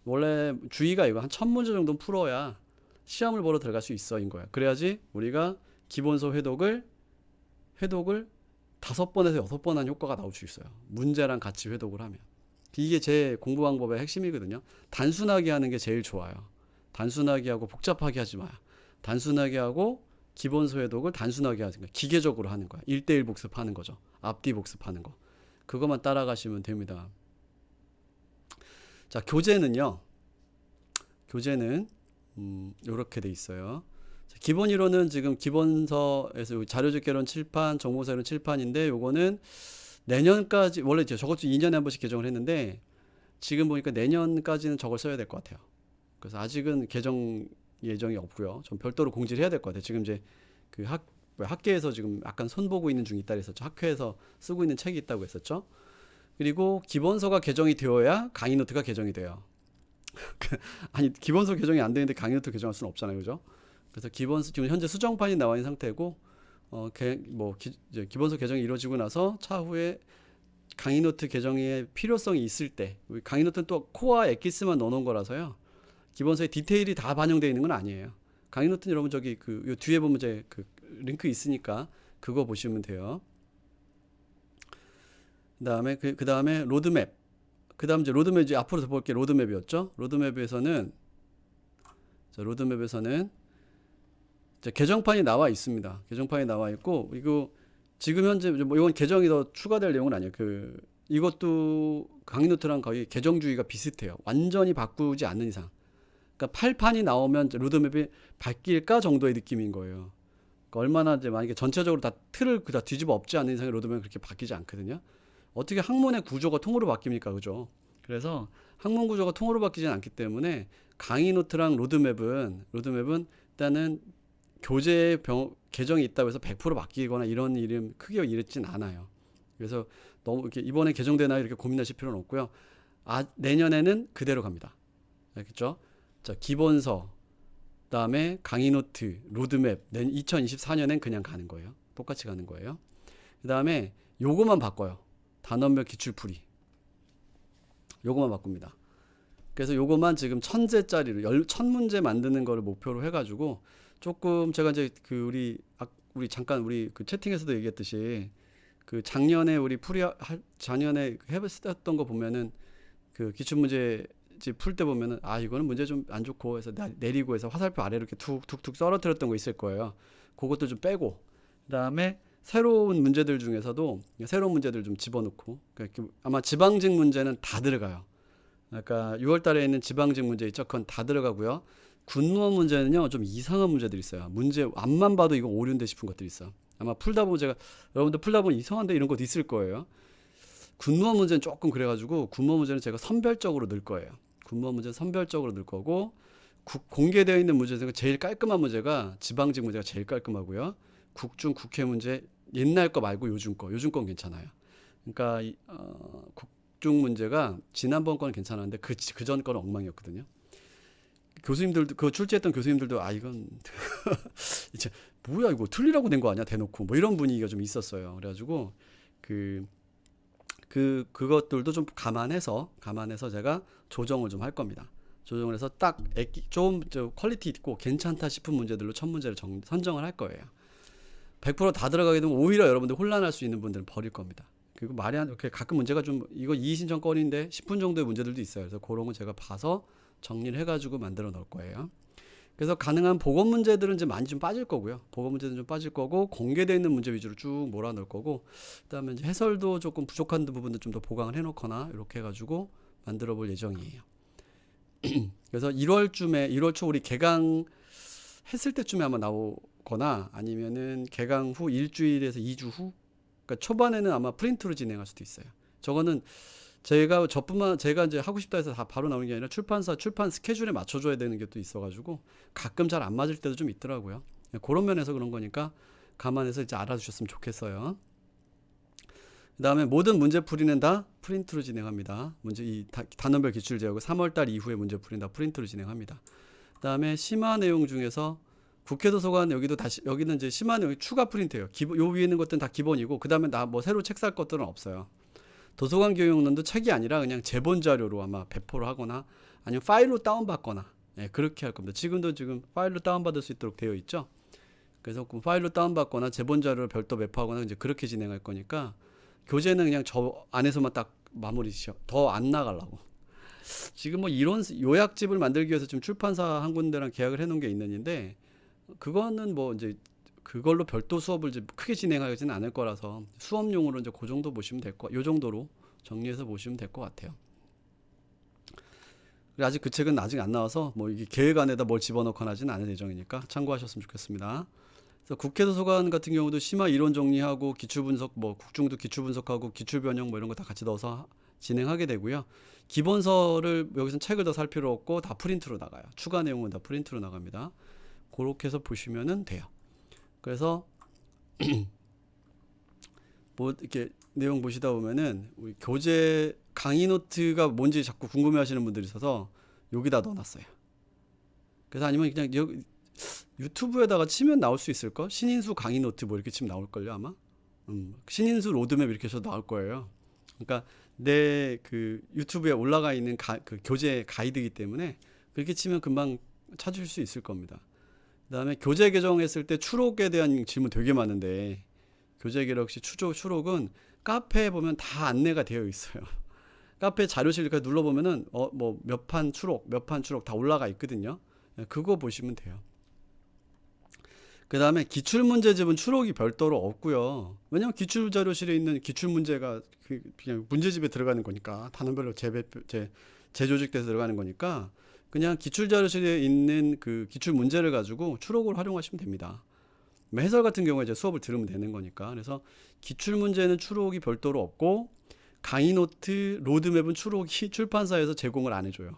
원래 주의가 이거 한 1000문제 정도는 풀어야 시험을 보러 들어갈 수 있어인 거야. 그래야지 우리가 기본서 회독을 5번에서 6번 한 효과가 나올 수 있어요. 문제랑 같이 회독을 하면. 이게 제 공부 방법의 핵심이거든요. 단순하게 하는 게 제일 좋아요. 단순하게 하고 복잡하게 하지 마요. 단순하게 하고 기본서 회독을 단순하게 하는 거예요. 기계적으로 하는 거야. 1대1 복습하는 거죠. 앞뒤 복습하는 거. 그것만 따라가시면 됩니다. 자, 교재는 이렇게 돼 있어요. 자, 기본 이론은 지금 기본서에서 자료집계론 7판, 정보서론 7판인데 요거는 내년까지, 원래 저것도 2년에 한 번씩 개정을 했는데 지금 보니까 내년까지는 저걸 써야 될 것 같아요. 그래서 아직은 개정 예정이 없고요. 좀 별도로 공지를 해야 될 것 같아요. 지금 이제 그 학계에서 지금 약간 손보고 있는 중이 있다 그랬었죠. 학회에서 쓰고 있는 책이 있다고 했었죠. 그리고 기본서가 개정이 되어야 강의 노트가 개정이 돼요. 아니, 기본서 개정이 안 되는데 강의 노트 개정할 수는 없잖아요. 그죠? 그래서 기본서 지금 현재 수정판이 나와 있는 상태고 기본서 개정이 이루어지고 나서 차후에 강의 노트 개정의 필요성이 있을 때, 강의 노트는 또 코어와 엑기스만 넣어놓은 거라서요. 기본서에 디테일이 다 반영되어 있는 건 아니에요. 강의 노트는 여러분 저기 요 뒤에 보면 이제 그 링크 있으니까 그거 보시면 돼요. 그다음에 그다음에 로드맵. 그다음 이제 로드맵 이제 앞으로 더 볼게. 로드맵이었죠. 로드맵에서는 이제 개정판이 나와 있습니다. 개정판이 나와 있고, 이거 지금 현재 뭐 이건 개정이 더 추가될 내용은 아니에요. 이것도 강의 노트랑 거의 개정주의가 비슷해요. 완전히 바꾸지 않는 이상. 그러니까 8판이 나오면 로드맵이 바뀔까 정도의 느낌인 거예요. 그러니까 얼마나 이제 만약에 전체적으로 다 틀을 다 뒤집어 엎지 않는 이상의 로드맵은 그렇게 바뀌지 않거든요. 어떻게 학문의 구조가 통으로 바뀝니까? 그죠? 그래서 학문 구조가 통으로 바뀌지는 않기 때문에 강의 노트랑 로드맵은 일단은 교재 개정이 있다고 해서 100% 바뀌거나 이런 일은 크게 이랬진 않아요. 그래서 너무 이렇게 이번에 개정되나 이렇게 고민하실 필요는 없고요. 내년에는 그대로 갑니다. 알겠죠? 자, 기본서, 그다음에 강의 노트, 로드맵, 2024년엔 그냥 가는 거예요. 똑같이 가는 거예요. 그다음에 요거만 바꿔요. 단원별 기출풀이. 요거만 바꿉니다. 그래서 요거만 지금 1000제짜리로 1000문제 만드는 거를 목표로 해가지고 조금 제가 이제 우리 잠깐 그 채팅에서도 얘기했듯이 그 작년에 작년에 해봤던 거 보면은 그 기출문제 풀 때 보면은 이거는 문제 좀 안 좋고 해서 내리고 해서 화살표 아래로 이렇게 툭툭툭 썰어뜨렸던 거 있을 거예요. 그것도 좀 빼고, 그다음에 새로운 문제들 중에서도 새로운 문제들 좀 집어넣고, 그러니까 아마 지방직 문제는 다 들어가요. 그러니까 6월 달에 있는 지방직 문제 있죠. 그건 다 들어가고요. 군무원 문제는요, 좀 이상한 문제들이 있어요. 문제 앞만 봐도 이거 오류인데 싶은 것들이 있어요. 아마 여러분들 풀다 보면 이상한데 이런 것도 있을 거예요. 군무원 문제는 조금 그래가지고 군무원 문제는 제가 선별적으로 넣을 거예요. 군무원 문제는 선별적으로 넣을 거고, 공개되어 있는 문제 중에 제일 깔끔한 문제가 지방직 문제가 제일 깔끔하고요. 국중 국회 문제 옛날 거 말고 요즘 건 괜찮아요. 그러니까 국중 문제가 지난번 거는 괜찮았는데 그전 거는 엉망이었거든요. 교수님들도 그거 출제했던 교수님들도 이건 이제 뭐야 이거 틀리라고 낸 거 아니야 대놓고 뭐 이런 분위기가 좀 있었어요. 그래가지고 그것들도 좀 감안해서 제가 조정을 좀 할 겁니다. 조정을 해서 딱 좀 퀄리티 있고 괜찮다 싶은 문제들로 첫 문제를 선정을 할 거예요. 100% 다 들어가게 되면 오히려 여러분들 혼란할 수 있는 분들은 버릴 겁니다. 그리고 말이 안 가끔 문제가 좀 이거 이의신청거리인데 싶은 정도의 문제들도 있어요. 그래서 그런 건 제가 봐서 정리를 해가지고 만들어 놓을 거예요. 그래서 가능한 보건 문제들은 이제 많이 좀 빠질 거고요. 보건 문제는 좀 빠질 거고 공개되어 있는 문제 위주로 쭉 몰아넣을 거고, 그다음에 이제 해설도 조금 부족한 부분도 좀 더 보강을 해놓거나 이렇게 해가지고 만들어 볼 예정이에요. 그래서 1월 초 우리 개강 했을 때쯤에 아마 나오거나 아니면은 개강 후 일주일에서 2주 후, 그러니까 초반에는 아마 프린트로 진행할 수도 있어요. 저거는 제가 이제 하고 싶다 해서 다 바로 나오는 게 아니라 출판 스케줄에 맞춰줘야 되는 게 또 있어가지고 가끔 잘 안 맞을 때도 좀 있더라고요. 그런 면에서 그런 거니까 감안해서 이제 알아주셨으면 좋겠어요. 그 다음에 모든 문제풀이는 다 프린트로 진행합니다. 단원별 기출제하고 3월달 이후에 문제풀이는 다 프린트로 진행합니다. 그 다음에 심화 내용 중에서 국회도서관 여기는 이제 심화 내용 추가 프린트예요. 요 위에 있는 것들은 다 기본이고, 그 다음에 새로 책 살 것들은 없어요. 도서관 교육론도 책이 아니라 그냥 제본 자료로 아마 배포를 하거나 아니면 파일로 다운받거나, 그렇게 할 겁니다. 지금 파일로 다운받을 수 있도록 되어 있죠. 그래서 그 파일로 다운받거나 제본 자료를 별도 배포하거나 이제 그렇게 진행할 거니까, 교재는 그냥 저 안에서만 딱 마무리 더 안 나가려고. 지금 뭐 이론 요약집을 만들기 위해서 지금 출판사 한 군데랑 계약을 해놓은 게 있는데, 그거는 뭐 이제 그걸로 별도 수업을 이제 크게 진행하지는 않을 거라서 수업용으로 이제 그 정도 보시면 요 정도로 정리해서 보시면 될 것 같아요. 아직 그 책은 아직 안 나와서 뭐 이게 계획 안에다 뭘 집어넣거나 하지는 않을 예정이니까 참고하셨으면 좋겠습니다. 그래서 국회도서관 같은 경우도 심화 이론 정리하고 기출분석, 뭐 국중도 기출분석하고 기출변형 뭐 이런 거 다 같이 넣어서 진행하게 되고요. 기본서를 여기서 책을 더 살 필요 없고 다 프린트로 나가요. 추가 내용은 다 프린트로 나갑니다. 그렇게 해서 보시면 돼요. 그래서 뭐 이렇게 내용 보시다 보면은 우리 교재 강의 노트가 뭔지 자꾸 궁금해하시는 분들이 있어서 여기다 넣어놨어요. 그래서 아니면 그냥 유튜브에다가 치면 나올 수 있을까? 신인수 강의 노트 뭐 이렇게 치면 나올걸요 아마. 신인수 로드맵 이렇게 해서 나올 거예요. 그러니까 내 그 유튜브에 올라가 있는 그 교재 가이드이기 때문에 그렇게 치면 금방 찾으실 수 있을 겁니다. 그다음에 교재 개정했을 때 추록에 대한 질문 되게 많은데, 교재 개정 시 추록은 카페에 보면 다 안내가 되어 있어요. 카페 자료실 이렇게 눌러보면은 뭐 몇 판 추록 다 올라가 있거든요. 그거 보시면 돼요. 그 다음에 기출문제집은 추록이 별도로 없고요. 왜냐면 기출자료실에 있는 기출문제가 그냥 문제집에 들어가는 거니까, 단원별로 재조직돼서 들어가는 거니까 그냥 기출자료실에 있는 그 기출문제를 가지고 추록을 활용하시면 됩니다. 해설 같은 경우에 이제 수업을 들으면 되는 거니까. 그래서 기출문제는 추록이 별도로 없고, 강의 노트, 로드맵은 추록이 출판사에서 제공을 안 해줘요.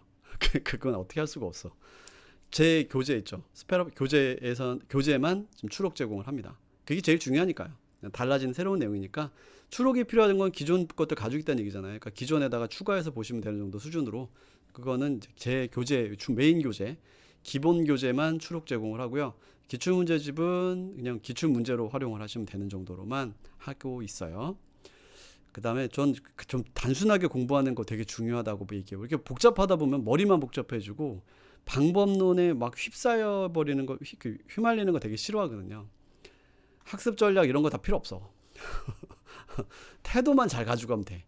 그건 어떻게 할 수가 없어. 제 교재 있죠. 스페럽 교재만 지금 추록 제공을 합니다. 그게 제일 중요하니까요. 달라지는 새로운 내용이니까 추록이 필요한 건 기존 것들 가지고 있다는 얘기잖아요. 그러니까 기존에다가 추가해서 보시면 되는 정도 수준으로, 그거는 제 교재, 메인 교재, 기본 교재만 추록 제공을 하고요. 기출문제집은 그냥 기출문제로 활용을 하시면 되는 정도로만 하고 있어요. 그 다음에 좀 단순하게 공부하는 거 되게 중요하다고 얘기해요. 이렇게 복잡하다 보면 머리만 복잡해지고 방법론에 막 휩싸여 버리는 거, 휘말리는 거 되게 싫어하거든요. 학습 전략 이런 거 다 필요 없어. 태도만 잘 가지고 가면 돼.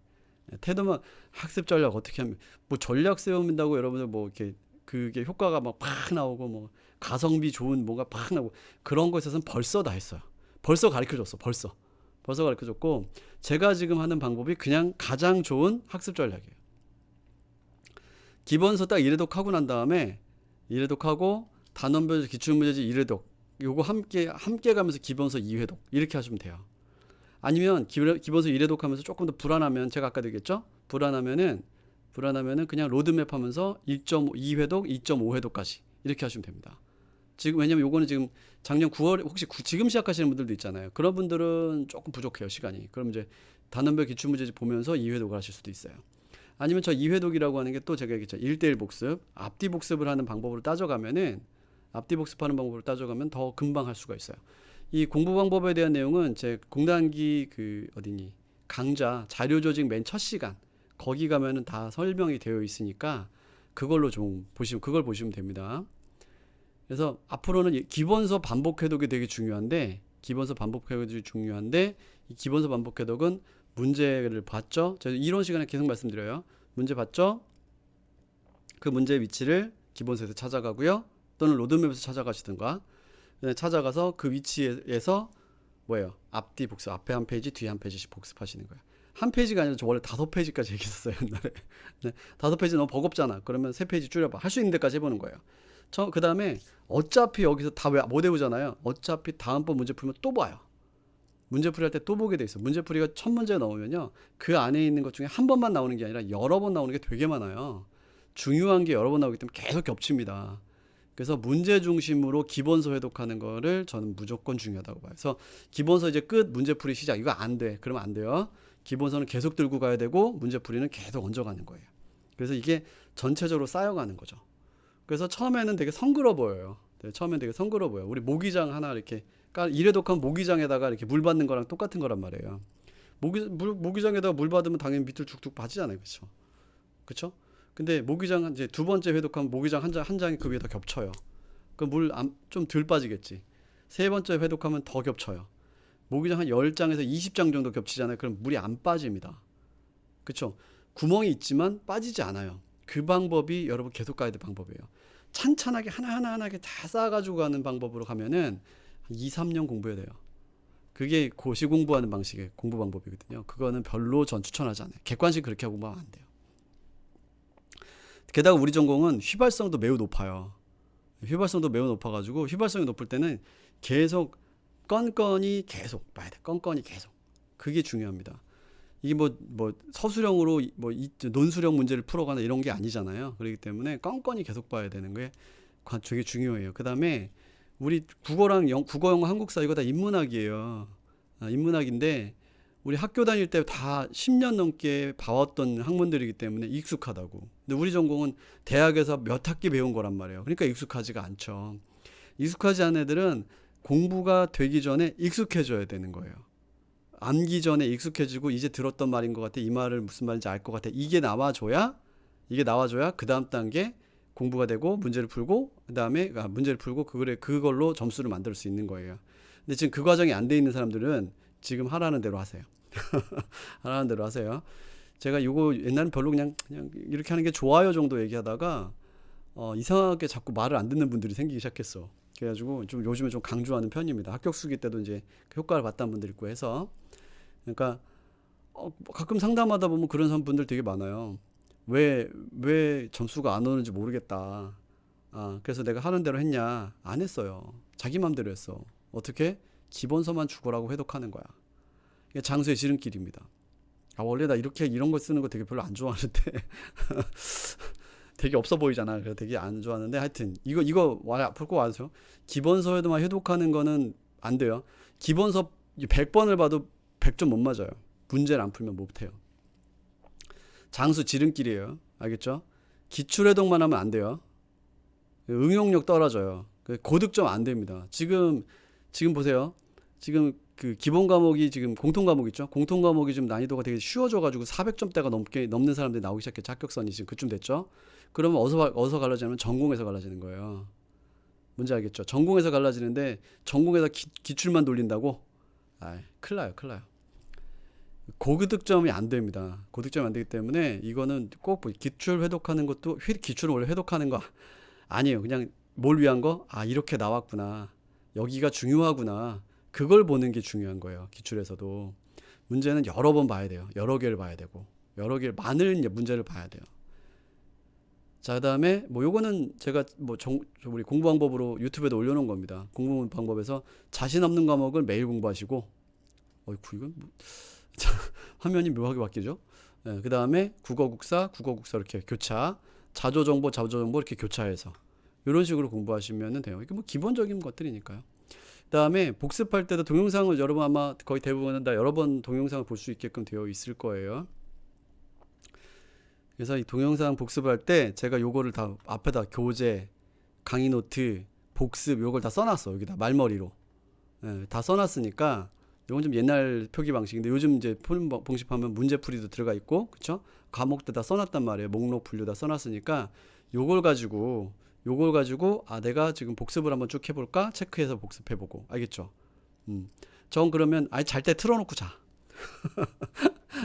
태도만, 학습 전략 어떻게 하면, 뭐 전략 세운다고 여러분들 뭐 이렇게 그게 효과가 막 팍 나오고 뭐 가성비 좋은 뭐가 팍 나오고 그런 거 있어서는 벌써 다 했어요. 벌써 가르쳐줬어. 벌써 가르쳐줬고, 제가 지금 하는 방법이 그냥 가장 좋은 학습 전략이에요. 기본서 딱 1회독 하고 난 다음에 1회독 하고 단원별 기출문제집 1회독 요거 함께 가면서 기본서 2회독 이렇게 하시면 돼요. 아니면 기본서 1회독 하면서 조금 더 불안하면, 제가 아까 얘기했죠? 불안하면은 그냥 로드맵 하면서 2회독, 2.5회독까지 이렇게 하시면 됩니다. 지금 왜냐면 요거는 지금 작년 9월, 혹시 지금 시작하시는 분들도 있잖아요. 그런 분들은 조금 부족해요, 시간이. 그럼 이제 단원별 기출문제집 보면서 2회독을 하실 수도 있어요. 아니면 저 2회독이라고 하는 게 또 제가 얘기했죠. 1대1 복습, 앞뒤 복습을 하는 방법으로 따져가면 더 금방 할 수가 있어요. 이 공부 방법에 대한 내용은 제 공단기 강좌 자료 조직 맨 첫 시간 거기 가면은 다 설명이 되어 있으니까 그걸로 좀 보시면 그걸 보시면 됩니다. 그래서 앞으로는 기본서 반복 해독이 되게 중요한데 이 기본서 반복 해독은 문제를 봤죠. 제가 이론 시간에 계속 말씀드려요. 문제 봤죠? 그 문제의 위치를 기본서에서 찾아가고요. 또는 로드맵에서 찾아가시든가 찾아가서 그 위치에서 뭐예요? 앞뒤 복습, 앞에 한 페이지, 뒤에 한 페이지씩 복습하시는 거예요. 한 페이지가 아니라 저 원래 5페이지까지 얘기했었어요 옛날에. 네, 5페이지 너무 버겁잖아. 그러면 3페이지 줄여봐. 할 수 있는 데까지 해보는 거예요. 그 다음에 어차피 여기서 다 못 외우잖아요. 어차피 다음번 문제 풀면 또 봐요. 문제풀이 할 때 또 보게 돼 있어. 문제풀이가 첫 문제 나오면요, 그 안에 있는 것 중에 한 번만 나오는 게 아니라 여러 번 나오는 게 되게 많아요. 중요한 게 여러 번 나오기 때문에 계속 겹칩니다. 그래서 문제 중심으로 기본서 회독하는 거를 저는 무조건 중요하다고 봐요. 그래서 기본서 이제 끝, 문제풀이 시작. 이거 안 돼. 그러면 안 돼요. 기본서는 계속 들고 가야 되고 문제풀이는 계속 얹어가는 거예요. 그래서 이게 전체적으로 쌓여가는 거죠. 그래서 처음에는 되게 성그러 보여요. 처음엔 되게 성그러 보여요. 우리 모기장 하나 이렇게 일회독한 모기장에다가 이렇게 물 받는 거랑 똑같은 거란 말이에요. 모기장에다가 물 받으면 당연히 밑을 쭉쭉 빠지잖아요. 그렇죠? 그렇죠? 근데 모기장 이제 두 번째 회독하면 모기장 한 장이 그 위에다 겹쳐요. 그 물 좀 덜 빠지겠지. 세 번째 회독하면 더 겹쳐요. 모기장 한 10장에서 20장 정도 겹치잖아요. 그럼 물이 안 빠집니다. 그렇죠? 구멍이 있지만 빠지지 않아요. 그 방법이 여러분 계속 가야 될 방법이에요. 찬찬하게 하나하나하나게 다 쌓아가지고 가는 방법으로 가면은 2, 3년 공부해야 돼요. 그게 고시 공부하는 방식의 공부 방법이거든요. 그거는 별로 전 추천하지 않아요. 객관식 그렇게 하고 공부하면 안 돼요. 게다가 우리 전공은 휘발성도 매우 높아요. 휘발성도 매우 높아가지고 휘발성이 높을 때는 계속 건건이 계속 봐야 돼. 건건이 계속. 그게 중요합니다. 이게 뭐 서술형으로 논술형 문제를 풀어가나 이런 게 아니잖아요. 그렇기 때문에 건건이 계속 봐야 되는 게 되게 중요해요. 그 다음에 우리 국어랑 국어, 영어, 한국사 이거 다 인문학이에요. 인문학인데 우리 학교 다닐 때 다 10년 넘게 봐왔던 학문들이기 때문에 익숙하다고. 근데 우리 전공은 대학에서 몇 학기 배운 거란 말이에요. 그러니까 익숙하지가 않죠. 익숙하지 않은 애들은 공부가 되기 전에 익숙해져야 되는 거예요. 암기 전에 익숙해지고 이제 들었던 말인 것 같아. 이 말을 무슨 말인지 알 것 같아. 이게 나와줘야 그 다음 단계 공부가 되고 문제를 풀고 그다음에 문제를 풀고 그걸로 점수를 만들 수 있는 거예요. 근데 지금 그 과정이 안 돼 있는 사람들은 지금 하라는 대로 하세요. 하라는 대로 하세요. 제가 이거 옛날엔 별로 그냥 이렇게 하는 게 좋아요 정도 얘기하다가 이상하게 자꾸 말을 안 듣는 분들이 생기기 시작했어. 그래가지고 좀 요즘에 좀 강조하는 편입니다. 합격수기 때도 이제 그 효과를 봤다는 분들 있고 해서. 그러니까 가끔 상담하다 보면 그런 분들 되게 많아요. 왜 점수가 안 오는지 모르겠다. 그래서 내가 하는 대로 했냐? 안 했어요. 자기 맘대로 했어. 어떻게? 기본서만 죽어라고 회독하는 거야. 이게 장수의 지름길입니다. 원래 나 이런 거 쓰는 거 되게 별로 안 좋아하는데 되게 없어 보이잖아. 그래서 되게 안 좋아하는데 하여튼 이거 풀고 와서 기본서에도만 회독하는 거는 안 돼요. 기본서 100번을 봐도 100점 못 맞아요. 문제를 안 풀면 못 해요. 장수 지름길이에요. 알겠죠? 기출회독만 하면 안 돼요. 응용력 떨어져요. 고득점 안 됩니다. 지금 보세요. 지금 그 기본 과목이 지금 공통 과목 있죠? 공통 과목이 좀 난이도가 되게 쉬워져가지고 400점대가 넘는 사람들이 나오기 시작했죠. 합격선이 지금 그쯤 됐죠? 그러면 어디서 갈라지냐면 전공에서 갈라지는 거예요. 뭔지 알겠죠? 전공에서 갈라지는데 전공에서 기출만 돌린다고? 큰일 나요. 고득점이 안 됩니다. 고득점이 안 되기 때문에 이거는 꼭 기출 회독하는 것도 기출은 원래 회독하는 거 아니에요. 그냥 뭘 위한 거? 이렇게 나왔구나. 여기가 중요하구나. 그걸 보는 게 중요한 거예요. 기출에서도. 문제는 여러 번 봐야 돼요. 여러 개를 봐야 되고 많은 문제를 봐야 돼요. 자, 그다음에 요거는 제가 우리 공부 방법으로 유튜브에도 올려놓은 겁니다. 공부 방법에서 자신 없는 과목을 매일 공부하시고 이건 화면이 묘하게 바뀌죠. 네, 그다음에 국어국사 이렇게 교차, 자조정보 이렇게 교차해서 이런 식으로 공부하시면 돼요. 이게 기본적인 것들이니까요. 그다음에 복습할 때도 동영상을 여러분 아마 거의 대부분은 다 여러 번 동영상을 볼 수 있게끔 되어 있을 거예요. 그래서 이 동영상 복습할 때 제가 요거를 다 앞에다 교재, 강의 노트, 복습 요걸 다 써놨어. 여기다 말머리로. 다 써놨으니까 이건 좀 옛날 표기 방식인데 요즘 이제 봉식하면 문제풀이도 들어가 있고, 그쵸? 과목도 다 써놨단 말이에요. 목록 분류 다 써놨으니까 요걸 가지고 아 내가 지금 복습을 한번 쭉 해볼까? 체크해서 복습해보고, 알겠죠? 전 그러면 아예 잘 때 틀어놓고 자.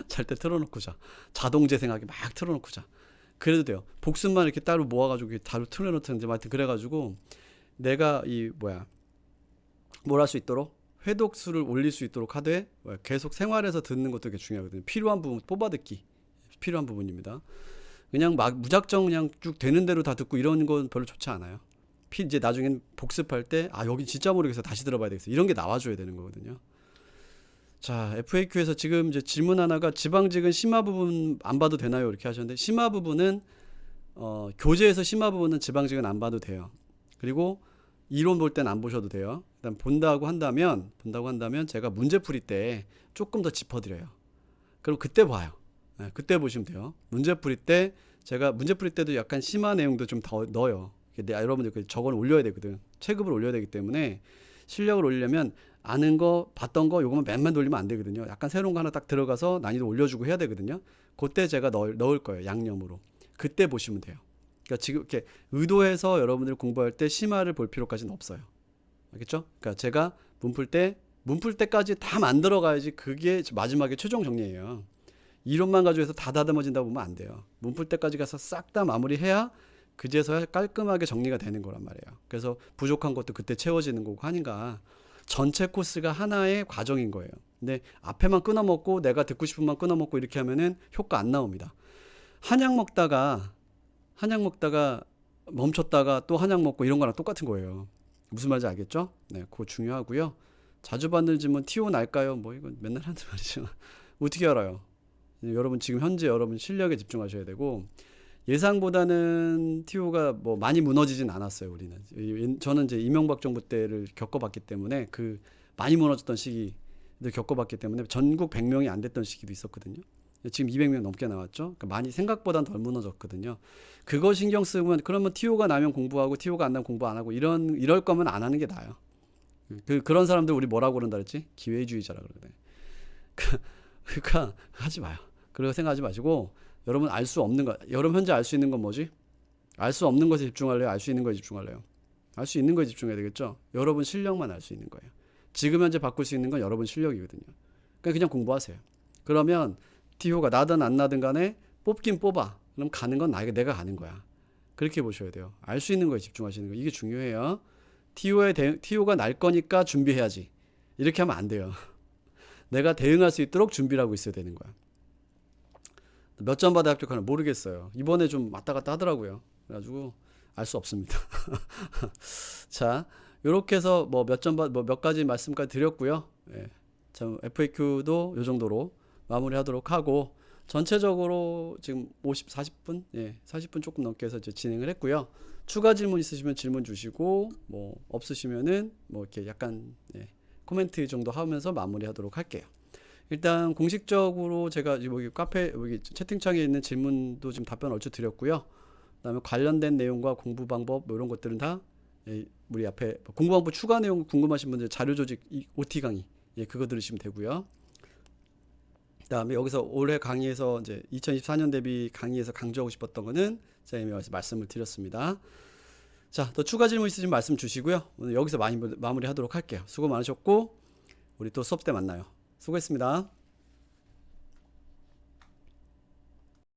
잘 때 틀어놓고 자. 자동 재생하기 막 틀어놓고 자. 그래도 돼요. 복습만 이렇게 따로 모아가지고 따로 틀어놓든지 하여튼 그래가지고 내가 뭘 할 수 있도록 회독수를 올릴 수 있도록 하되 계속 생활에서 듣는 것도 되게 중요하거든요. 필요한 부분 뽑아듣기 필요한 부분입니다. 그냥 막 무작정 그냥 쭉 되는 대로 다 듣고 이런 건 별로 좋지 않아요. 이제 나중엔 복습할 때 여기 진짜 모르겠어 다시 들어봐야 되겠어 이런 게 나와줘야 되는 거거든요. 자, FAQ에서 지금 이제 질문 하나가 지방직은 심화 부분 안 봐도 되나요? 이렇게 하셨는데 심화 부분은 교재에서 심화 부분은 지방직은 안 봐도 돼요. 그리고 이론 볼 때는 안 보셔도 돼요. 일단 본다고 한다면 제가 문제풀이 때 조금 더 짚어드려요. 그럼 그때 봐요. 네, 그때 보시면 돼요. 문제풀이 때 제가 문제풀이 때도 약간 심화 내용도 좀 더 넣어요. 여러분들 저건 올려야 되거든. 체급을 올려야 되기 때문에 실력을 올리려면 아는 거, 봤던 거 요거만 맨만 돌리면 안 되거든요. 약간 새로운 거 하나 딱 들어가서 난이도 올려주고 해야 되거든요. 그때 제가 넣을 거예요. 양념으로. 그때 보시면 돼요. 그러니까 지금 이렇게 의도해서 여러분들이 공부할 때 심화를 볼 필요까지는 없어요. 알겠죠? 그러니까 제가 문풀 때까지 다 만들어가야지 그게 마지막에 최종 정리예요. 이론만 가지고 해서 다 다듬어진다 보면 안 돼요. 문풀 때까지 가서 싹 다 마무리해야 그제서야 깔끔하게 정리가 되는 거란 말이에요. 그래서 부족한 것도 그때 채워지는 거고 하니까 전체 코스가 하나의 과정인 거예요. 근데 앞에만 끊어먹고 내가 듣고 싶은 만 끊어먹고 이렇게 하면은 효과 안 나옵니다. 한약 먹다가 멈췄다가 또 한약 먹고 이런 거랑 똑같은 거예요. 무슨 말인지 알겠죠? 네, 그거 중요하고요. 자주 받는 질문 TO 날까요? 뭐 이건 맨날 하는 말이죠. 어떻게 알아요? 여러분 지금 현재 여러분 실력에 집중하셔야 되고 예상보다는 TO가 뭐 많이 무너지진 않았어요. 우리는 저는 이제 이명박 정부 때를 겪어봤기 때문에 그 많이 무너졌던 시기를 겪어봤기 때문에 전국 100명이 안 됐던 시기도 있었거든요. 지금 200명 넘게 나왔죠. 그러니까 많이 생각보단 덜 무너졌거든요. 그거 신경 쓰면 그러면 TO가 나면 공부하고 TO가 안 나면 공부 안 하고 이럴 거면 안 하는 게 나아요. 그런 사람들 우리 뭐라고 그런다 그랬지? 기회주의자라 그러거든요. 그러니까 하지 마요. 그렇게 생각하지 마시고 여러분 알 수 없는 거, 여러분 현재 알 수 있는 건 뭐지? 알 수 없는 것에 집중할래요? 알 수 있는 것에 집중할래요? 알 수 있는 것에 집중해야 되겠죠? 여러분 실력만 알 수 있는 거예요. 지금 현재 바꿀 수 있는 건 여러분 실력이거든요. 그냥 공부하세요. 그러면 TO가 나든 안 나든 간에 뽑긴 뽑아. 그럼 가는 건 내가 가는 거야. 그렇게 보셔야 돼요. 알 수 있는 거에 집중하시는 거. 이게 중요해요. TO가 날 거니까 준비해야지. 이렇게 하면 안 돼요. 내가 대응할 수 있도록 준비를 하고 있어야 되는 거야. 몇 점 받아 합격하나 모르겠어요. 이번에 좀 왔다 갔다 하더라고요. 그래가지고 알 수 없습니다. 자, 요렇게 해서 뭐 몇 가지 말씀까지 드렸고요. 예. FAQ도 요 정도로 마무리하도록 하고 전체적으로 지금 40분? 예, 40분 조금 넘게 해서 이제 진행을 했고요. 추가 질문 있으시면 질문 주시고 뭐 없으시면은 뭐 이렇게 약간 코멘트 정도 하면서 마무리하도록 할게요. 일단 공식적으로 제가 여기 여기 채팅창에 있는 질문도 지금 답변 얼추 드렸고요. 그다음에 관련된 내용과 공부 방법 뭐 이런 것들은 다 우리 앞에 공부 방법 추가 내용 궁금하신 분들 자료 조직 OT 강의 그거 들으시면 되고요. 그다음에 여기서 올해 강의에서 이제 2024년 대비 강의에서 강조하고 싶었던 거는 제가 이미 말씀을 드렸습니다. 자, 또 추가 질문 있으시면 말씀 주시고요. 오늘 여기서 마무리하도록 할게요. 수고 많으셨고 우리 또 수업 때 만나요. 수고했습니다.